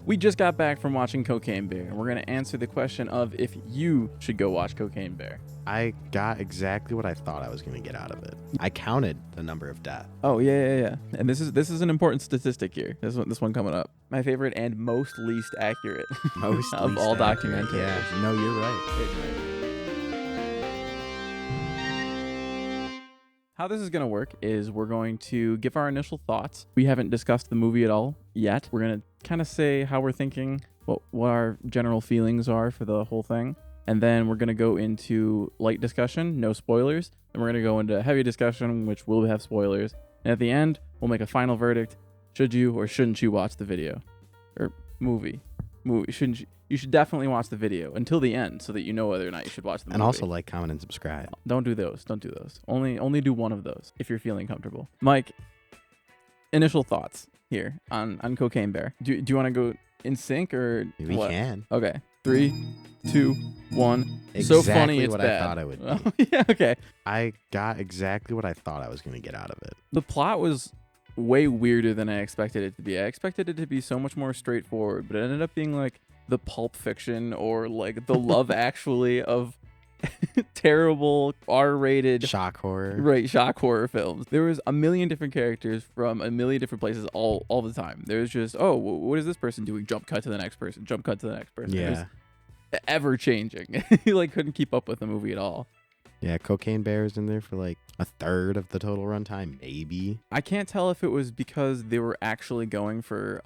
We just got back from watching Cocaine Bear, and we're going to answer the question of if you should go watch Cocaine Bear. I got exactly what I thought I was going to get out of it. I counted the number of deaths. Oh, yeah. And this is an important statistic here. This one coming up. My favorite and most least accurate Most of least all accurate. documentaries. Yeah, no, you're right. How this is going to work is we're going to give our initial thoughts. We haven't discussed the movie at all yet. We're going to kind of say how we're thinking, what our general feelings are for the whole thing. And then we're going to go into light discussion, no spoilers. Then we're going to go into heavy discussion, which will have spoilers. And at the end, we'll make a final verdict. Should you or shouldn't you watch the video? Or movie. Shouldn't you? You should definitely watch the video until the end so that you know whether or not you should watch the movie. And also like, comment, and subscribe. Don't do those. Only do one of those if you're feeling comfortable. Mike, initial thoughts here on Cocaine Bear. Do you want to go in sync or We what? can. Okay. 3, 2, 1. Exactly So funny it's what bad. I thought it would be. Oh, yeah, okay. I got exactly what I thought I was going to get out of it. The plot was way weirder than I expected it to be. I expected it to be so much more straightforward, but it ended up being like the Pulp Fiction or like the Love Actually of terrible R-rated Shock horror. Right, shock horror films. There was a million different characters from a million different places all the time. There's just, oh, what is this person doing? Jump cut to the next person. Jump cut to the next person. Yeah. It was ever changing. You like couldn't keep up with the movie at all. Yeah, Cocaine Bear is in there for like a third of the total runtime, maybe. I can't tell if it was because they were actually going for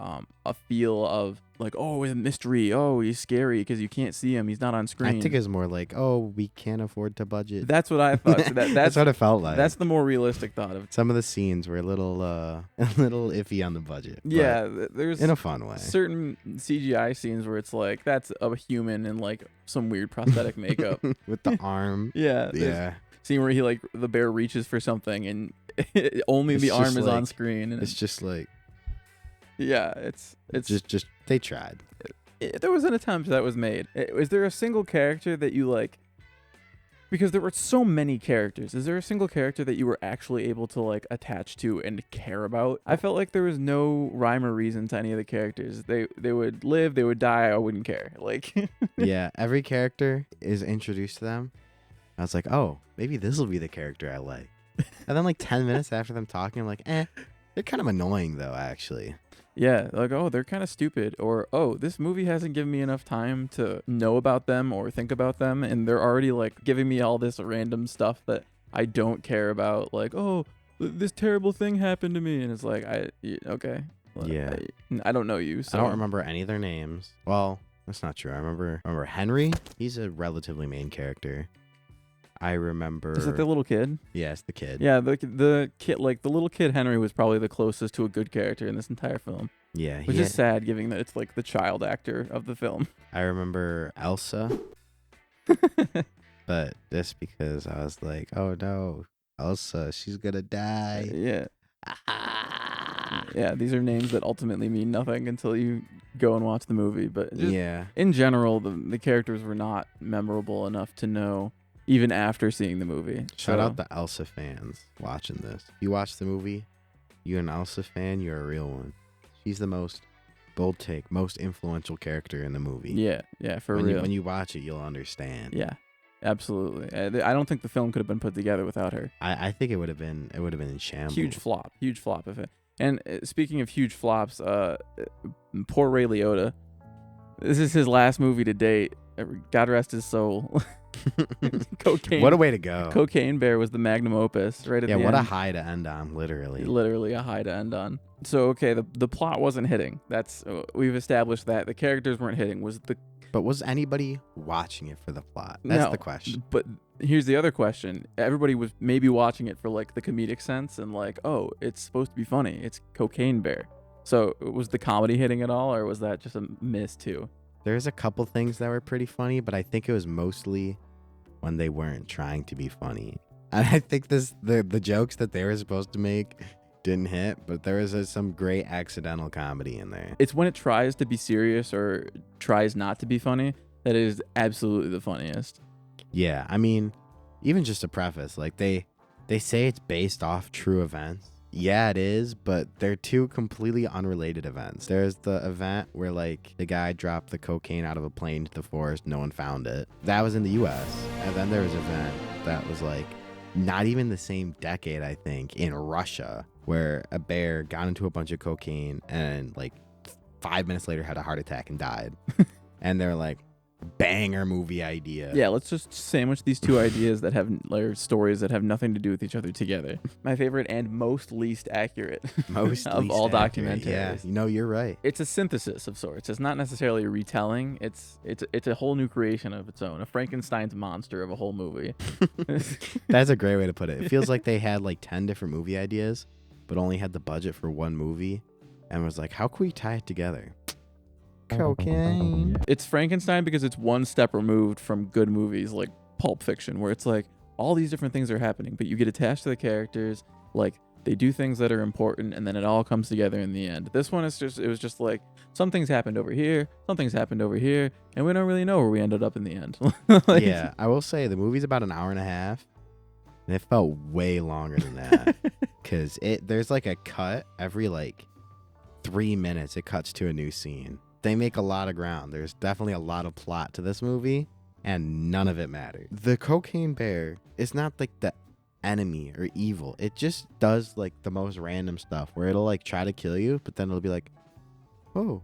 a feel of like, oh, it's a mystery. Oh, he's scary because you can't see him. He's not on screen. I think it's more like, oh, we can't afford to budget. That's what I thought. So that's what it felt like. That's the more realistic thought of it. Some of the scenes were a little iffy on the budget. but Yeah, there's in a fun way. certain CGI scenes where it's like that's a human in like some weird prosthetic makeup. With the arm. Yeah. Yeah. Scene where he like the bear reaches for something and only It's the arm just is on like- screen. And It's just like yeah, it's just they tried. there was an attempt that was made. Is there a single character that you like? Because there were so many characters. Is there a single character that you were actually able to like attach to and care about? I felt like there was no rhyme or reason to any of the characters. They would live, they would die. I wouldn't care. Like Yeah, every character is introduced to them. I was like, oh, maybe this will be the character I like. And then like 10 minutes after them talking, I'm like, they're kind of annoying though, actually. yeah, like oh, they're kind of stupid, or oh, this movie hasn't given me enough time to know about them or think about them, and they're already like giving me all this random stuff that I don't care about. Like oh, this terrible thing happened to me, and it's like okay, Yeah. I don't know you, so I don't remember any of their names. Well, that's not true. I remember Henry. He's a relatively main character. I remember. Is that the little kid? Yes, the kid. Yeah, the kid, like the little kid Henry was probably the closest to a good character in this entire film, Yeah. which is sad, given that it's like the child actor of the film. I remember Elsa. But just because I was like, oh no, Elsa, she's gonna die. Yeah. Yeah, these are names that ultimately mean nothing until you go and watch the movie. But just Yeah. in general, the characters were not memorable enough to know, even after seeing the movie. Shout So, out the Elsa fans watching this. If you watch the movie, you're an Elsa fan, you're a real one. She's the most bold take, most influential character in the movie. Yeah, for when real. when you watch it, you'll understand. Yeah, absolutely. I don't think the film could have been put together without her. I think it would have been in shambles. Huge flop if it. And speaking of huge flops, poor Ray Liotta. This is his last movie to date. God rest his soul. Cocaine. What a way to go. Cocaine Bear was the magnum opus right at Yeah, the what end. a high to end on, literally. Literally a high to end on. So okay, the plot wasn't hitting. That's we've established that the characters weren't hitting. But was anybody watching it for the plot? That's No, the question. But here's the other question. Everybody was maybe watching it for like the comedic sense and like, oh, it's supposed to be funny. It's Cocaine Bear. So was the comedy hitting at all, or was that just a miss too? There's a couple things that were pretty funny, but I think it was mostly when they weren't trying to be funny. And I think the jokes that they were supposed to make didn't hit, but there was some great accidental comedy in there. It's when it tries to be serious or tries not to be funny that it is absolutely the funniest. Yeah, I mean, even just a preface, like they say it's based off true events, Yeah, it is, but they're two completely unrelated events. There's the event where like the guy dropped the cocaine out of a plane to the forest, no one found it. That was in the US. And then there was an event that was like not even the same decade, I think, in Russia, where a bear got into a bunch of cocaine and like 5 minutes later had a heart attack and died. And they're like, banger movie idea. Yeah, let's just sandwich these two ideas that have stories that have nothing to do with each other together. My favorite and most least accurate Most of least all accurate, documentaries. Yeah, you know, you're right. It's a synthesis of sorts. It's not necessarily a retelling. It's a whole new creation of its own. A Frankenstein's monster of a whole movie. That's a great way to put it. It feels like they had like 10 different movie ideas, but only had the budget for one movie and was like, how can we tie it together? Cocaine. It's Frankenstein because it's one step removed from good movies like Pulp Fiction, where it's like all these different things are happening, but you get attached to the characters, like they do things that are important, and then it all comes together in the end. This one it was just like some things happened over here, some things happened over here, and we don't really know where we ended up in the end. Like, Yeah, I will say the movie's about an hour and a half, and it felt way longer than that because there's like a cut every like 3 minutes. It cuts to a new scene. They make a lot of ground. There's definitely a lot of plot to this movie, and none of it matters. The cocaine bear is not like the enemy or evil. It just does like the most random stuff where it'll like try to kill you, but then it'll be like, oh,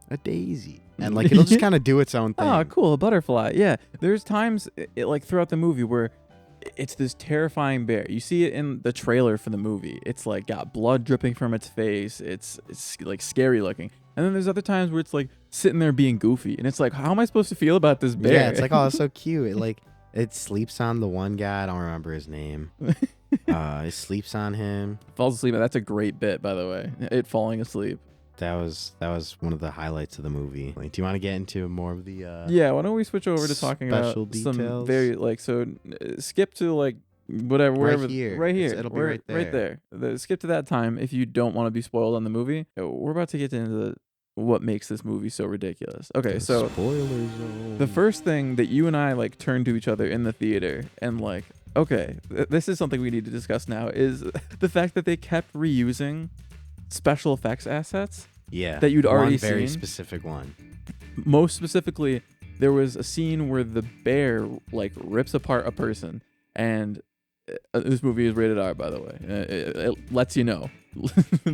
a daisy. And like it'll just kind of do its own thing. Oh, cool, a butterfly. Yeah, there's times like throughout the movie where it's this terrifying bear. You see it in the trailer for the movie. It's like got blood dripping from its face. It's like scary looking. And then there's other times where it's like sitting there being goofy, and it's like, how am I supposed to feel about this bear? Yeah, it's like, oh, it's so cute. It sleeps on the one guy. I don't remember his name. It sleeps on him. Falls asleep. That's a great bit, by the way. It falling asleep. That was one of the highlights of the do you want to get into more of the Yeah, why don't we switch over to talking about special some details? very like skip to like whatever wherever Right here. right here. It'll be right there. Skip to that time if you don't want to be spoiled on the movie. We're about to get into what makes this movie so ridiculous. Okay, The so spoiler zone. the first thing that you and I like turned to each other in the theater and like, okay, this is something we need to discuss now, is the fact that they kept reusing special effects assets. Yeah, that you'd already one very seen. specific one. Most specifically, there was a scene where the bear like rips apart a person, and this movie is rated R, by the way. It lets you know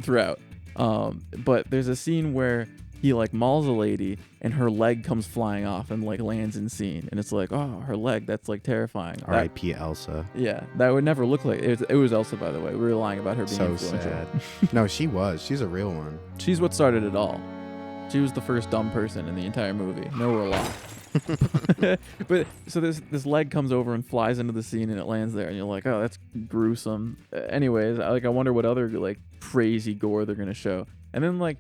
throughout. But there's a scene where he like mauls a lady and her leg comes flying off and like lands in scene, and it's like, oh, her leg, that's like terrifying. R.I.P. Elsa. Yeah, that would never look like it. It was Elsa, by the way. We were lying about her being So influential. sad. No, she's a real one. She's what started it all. She was the first dumb person in the entire movie. No, we're a lot. But so this leg comes over and flies into the scene, and it lands there, and you're like, oh, that's gruesome. Anyways, I wonder what other like crazy gore they're gonna show. And then like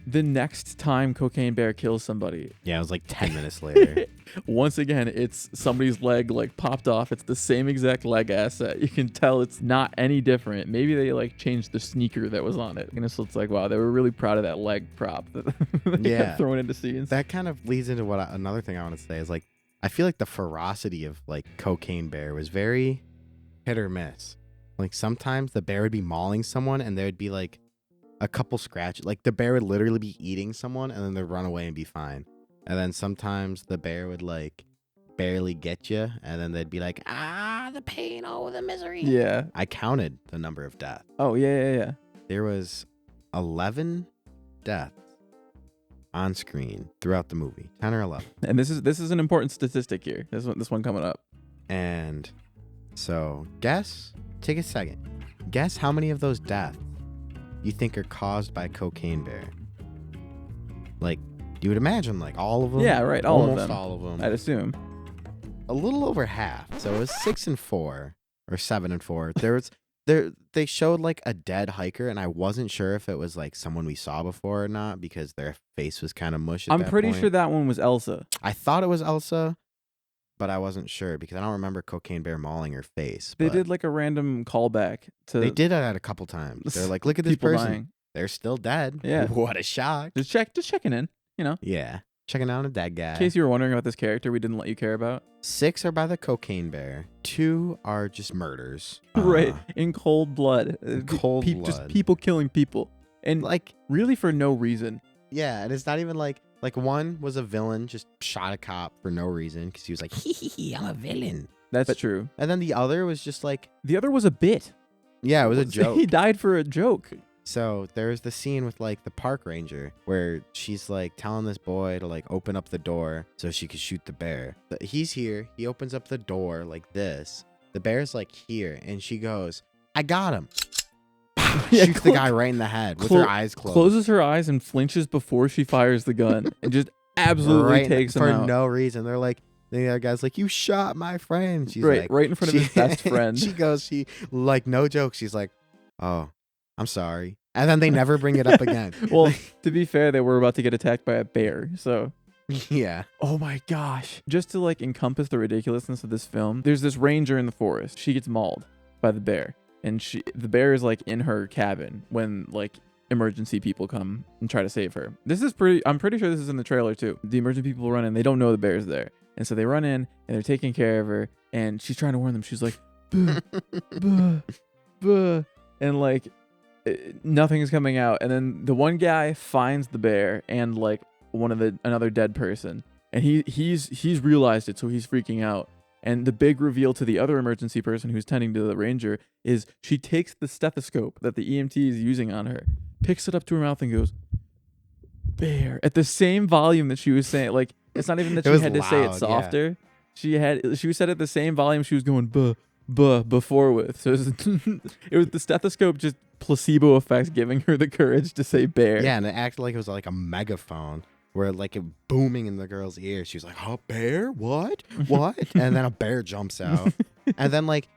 the next time Cocaine Bear kills somebody, Yeah, it was like 10 minutes later. once again, it's somebody's leg like popped off. It's the same exact leg asset. You can tell it's not any different. Maybe they like changed the sneaker that was on it. And so it's like, wow, they were really proud of that leg prop that they kept throwing into scenes. That kind of leads into what another thing I want to say is like, I feel like the ferocity of like Cocaine Bear was very hit or miss. Like sometimes the bear would be mauling someone and there would be like a couple scratches. Like the bear would literally be eating someone and then they'd run away and be fine. And then sometimes the bear would like barely get you and then they'd be like, the pain, oh, the misery. Yeah. I counted the number of deaths. Oh, yeah. There was 11 deaths on screen throughout the movie. 10 or 11. And this is an important statistic here. This one coming up. And so take a second. Guess how many of those deaths you think are caused by Cocaine Bear? Like, you would imagine like all of them. Yeah, right. Almost all of them. I'd assume. A little over half. So it was 6 and 4 or 7 and 4. They showed like a dead hiker, and I wasn't sure if it was like someone we saw before or not because their face was kind of mush. I'm pretty sure that one was Elsa. I thought it was Elsa, but I wasn't sure because I don't remember Cocaine Bear mauling her face. They but did like a random callback to. They did that a couple times. They're like, look at this people person. dying. They're still dead. Yeah. What a shock. Just checking in. You know. Yeah. checking out a dead guy. In case you were wondering about this character we didn't let you care about. 6 are by the cocaine bear. 2 are just murders. Right. In cold blood. Cold blood. Just people killing people. And Like, really for no reason. yeah, and it's not even like one was a villain, just shot a cop for no reason because he was like, hee, I'm a villain. That's true. And then the other was just like, The other was a bit. yeah, it was a joke. He died for a joke. So there's the scene with like the park ranger where she's like telling this boy to like open up the door so she could shoot the bear. He's here. He opens up the door like this. The bear's like here, and she goes, I got him. Shoots the guy right in the head with her eyes closed. Closes her eyes and flinches before she fires the gun and just absolutely takes him out. For no reason. They're like, the other guy's like, you shot my friend. She's right, like, right in front of his best friend. She goes, like, no joke. She's like, oh, I'm sorry. And then they never bring it up again. Well, to be fair, they were about to get attacked by a bear, so. Yeah. Oh my gosh. Just to like encompass the ridiculousness of this film, there's this ranger in the forest. She gets mauled by the bear. And the bear is like in her cabin when like emergency people come and try to save her. I'm pretty sure this is in the trailer too. The emergency people run in, they don't know the bear's there. And so they run in and they're taking care of her. And she's trying to warn them. She's like, buh, buh, buh. And like, nothing is coming out. And then the one guy finds the bear and like another dead person. And he's realized it, so he's freaking out. And the big reveal to the other emergency person who's tending to the ranger is she takes the stethoscope that the EMT is using on her, picks it up to her mouth and goes, bear, at the same volume that she was saying. Like, it's not even that she had to say it softer. Yeah. She said at the same volume she was going buh before with. So it was the stethoscope just placebo effects giving her the courage to say bear. Yeah, and it acted like it was like a megaphone. Where like it booming in the girl's ear. She was like, oh, bear? What? And then a bear jumps out. And then like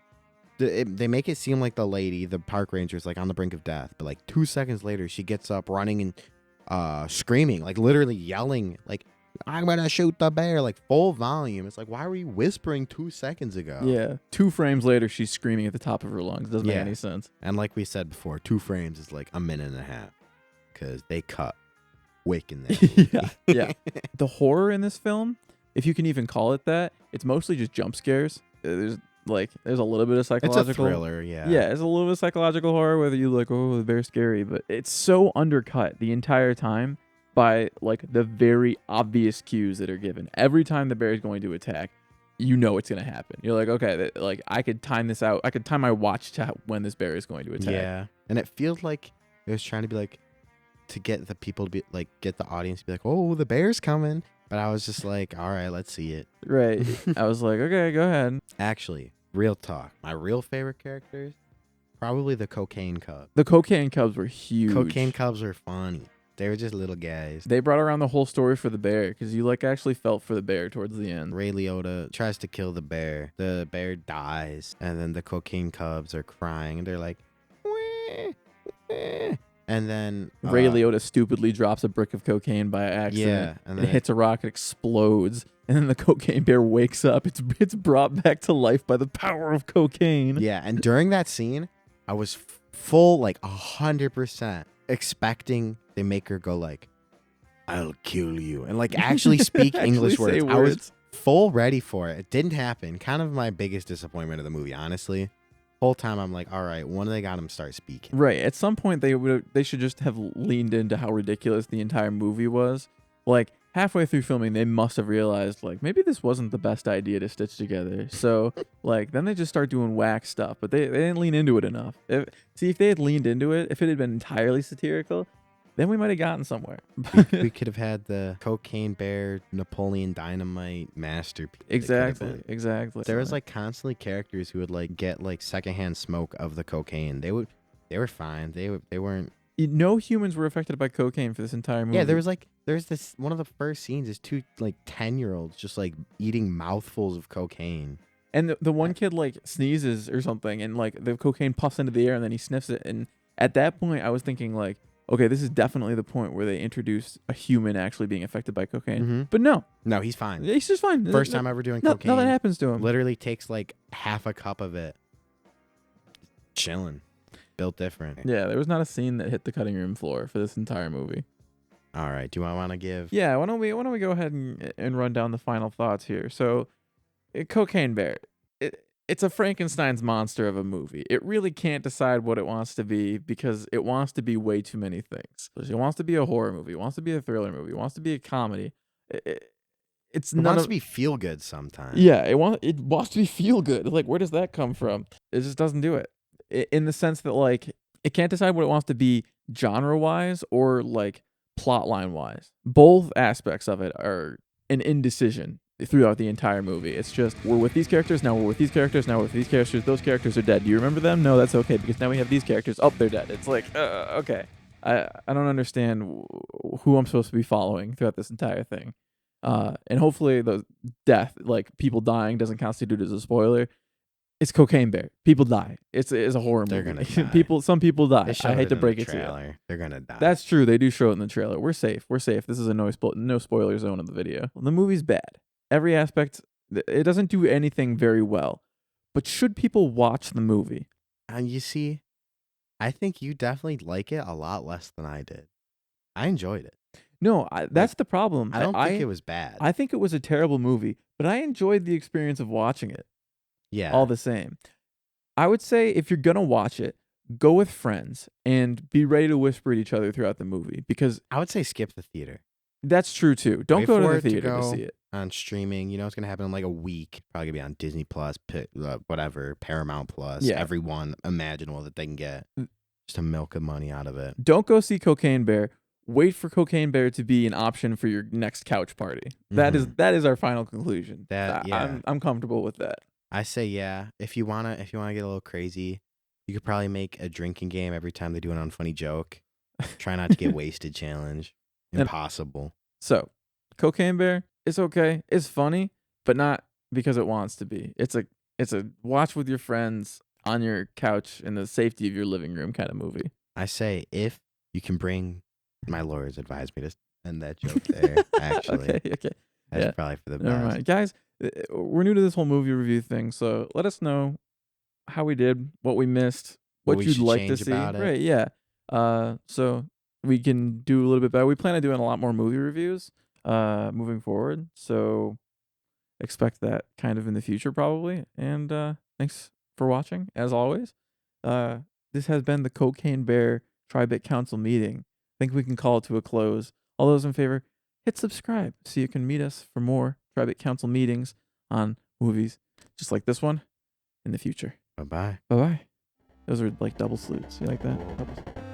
they make it seem like the park ranger is like on the brink of death. But like 2 seconds later, she gets up running and screaming, like literally yelling, like, I'm going to shoot the bear, like full volume. It's like, why were you whispering 2 seconds ago? Yeah. 2 frames later, she's screaming at the top of her lungs. Doesn't make any sense. And like we said before, 2 frames is like a minute and a half because they cut. Wick in there. Yeah. The horror in this film, if you can even call it that, it's mostly just jump scares. There's a little bit of psychological. It's a thriller, yeah. Yeah, it's a little bit of psychological horror, whether you like, oh, the bear's scary, but it's so undercut the entire time by like the very obvious cues that are given. Every time the bear is going to attack, you know it's going to happen. You're like, okay, like I could time this out. I could time my watch to when this bear is going to attack. Yeah, and it feels like it was trying to be like, to get the people to be like, get the audience to be like, oh, the bear's coming. But I was just like, all right, let's see it. Right. I was like, okay, go ahead. Actually, real talk. My real favorite characters, probably the cocaine cub. The cocaine cubs were huge. Cocaine cubs were funny. They were just little guys. They brought around the whole story for the bear because you like actually felt for the bear towards the end. Ray Liotta tries to kill the bear. The bear dies. And then the cocaine cubs are crying. And they're like, wah, wah. And then Ray Liotta stupidly drops a brick of cocaine by accident. Yeah, and then it hits a rock, it explodes, and then the cocaine bear wakes up. It's brought back to life by the power of cocaine. Yeah, and during that scene, I was full like 100% expecting they make her go like, "I'll kill you," and like actually speak English words. I was full ready for it. It didn't happen. Kind of my biggest disappointment of the movie, honestly. Whole time I'm like, all right, when do they got him start speaking? Right. At some point they should just have leaned into how ridiculous the entire movie was. Like halfway through filming, they must have realized like maybe this wasn't the best idea to stitch together. So like then they just start doing whack stuff, but they didn't lean into it enough. If they had leaned into it, if it had been entirely satirical, then we might have gotten somewhere. we could have had the cocaine bear, Napoleon Dynamite masterpiece. Exactly. There was like constantly characters who would like get like secondhand smoke of the cocaine. They were fine. They weren't. No humans were affected by cocaine for this entire movie. Yeah, there's this one of the first scenes is 2 like 10-year-olds just like eating mouthfuls of cocaine. And the one kid like sneezes or something, and like the cocaine puffs into the air, and then he sniffs it. And at that point, I was thinking like, okay, this is definitely the point where they introduced a human actually being affected by cocaine. Mm-hmm. But no, he's fine. He's just fine. First time ever doing cocaine. Nothing happens to him. Literally takes like half a cup of it. Chilling. Built different. Yeah, there was not a scene that hit the cutting room floor for this entire movie. All right. Do I want to give? Yeah, why don't we go ahead and run down the final thoughts here? So, Cocaine Bear, it's a Frankenstein's monster of a movie. It really can't decide what it wants to be because it wants to be way too many things. It wants to be a horror movie, it wants to be a thriller movie, it wants to be a comedy. It's It none wants of to be feel good sometimes. yeah, it wants to be feel good. Like, where does that come from? It just doesn't do it. In the sense that like it can't decide what it wants to be genre wise or like plot line wise. Both aspects of it are an indecision throughout the entire movie. It's just we're with these characters, now we're with these characters, now we're with these characters, those characters are dead. Do you remember them? No, that's okay because now we have these characters. Oh, they're dead. It's like okay. I don't understand who I'm supposed to be following throughout this entire thing. And hopefully the death, like people dying, doesn't constitute as a spoiler. It's Cocaine Bear. People die. It's a horror They're movie. gonna die. Some people die. They showed I hate it to in break the it to you. trailer. They're gonna die. That's true. They do show it in the trailer. We're safe. We're safe. This is a no spoiler zone of the video. The movie's bad. Every aspect. It doesn't do anything very well. But should people watch the movie? And you see, I think you definitely like it a lot less than I did. I enjoyed it. No, that's the problem. I don't think it was bad. I think it was a terrible movie, but I enjoyed the experience of watching it. Yeah. All the same. I would say if you're gonna watch it, go with friends and be ready to whisper at each other throughout the movie because I would say skip the theater. that's true too. Don't Wait go to for the it to theater to go see it. on streaming. You know it's gonna happen in like a week. Probably gonna be on Disney Plus, whatever, Paramount Plus, Yeah. everyone imaginable that they can get just to milk the money out of it. Don't go see Cocaine Bear. Wait for Cocaine Bear to be an option for your next couch party. That is our final conclusion. I'm comfortable with that. I say yeah. If you wanna get a little crazy, you could probably make a drinking game every time they do an unfunny joke. Try not to get wasted challenge. Impossible. So, Cocaine Bear is okay. It's funny, but not because it wants to be. It's a watch with your friends on your couch in the safety of your living room kind of movie. I say if you can bring, my lawyers advised me to end that joke there. Actually, okay. That's probably for the best. Never mind, guys. We're new to this whole movie review thing, so let us know how we did, what we missed, what we you'd should like to change see. about it. Right? Yeah. So we can do a little bit better. We plan on doing a lot more movie reviews, moving forward. So expect that kind of in the future, probably. And thanks for watching, as always. This has been the Cocaine Bear Tri-Bit Council meeting. I think we can call it to a close. All those in favor, hit subscribe so you can meet us for more Tri-Bit Council meetings on movies just like this one in the future. Bye-bye. Bye-bye. Those are like double salutes. You like that? Double salute.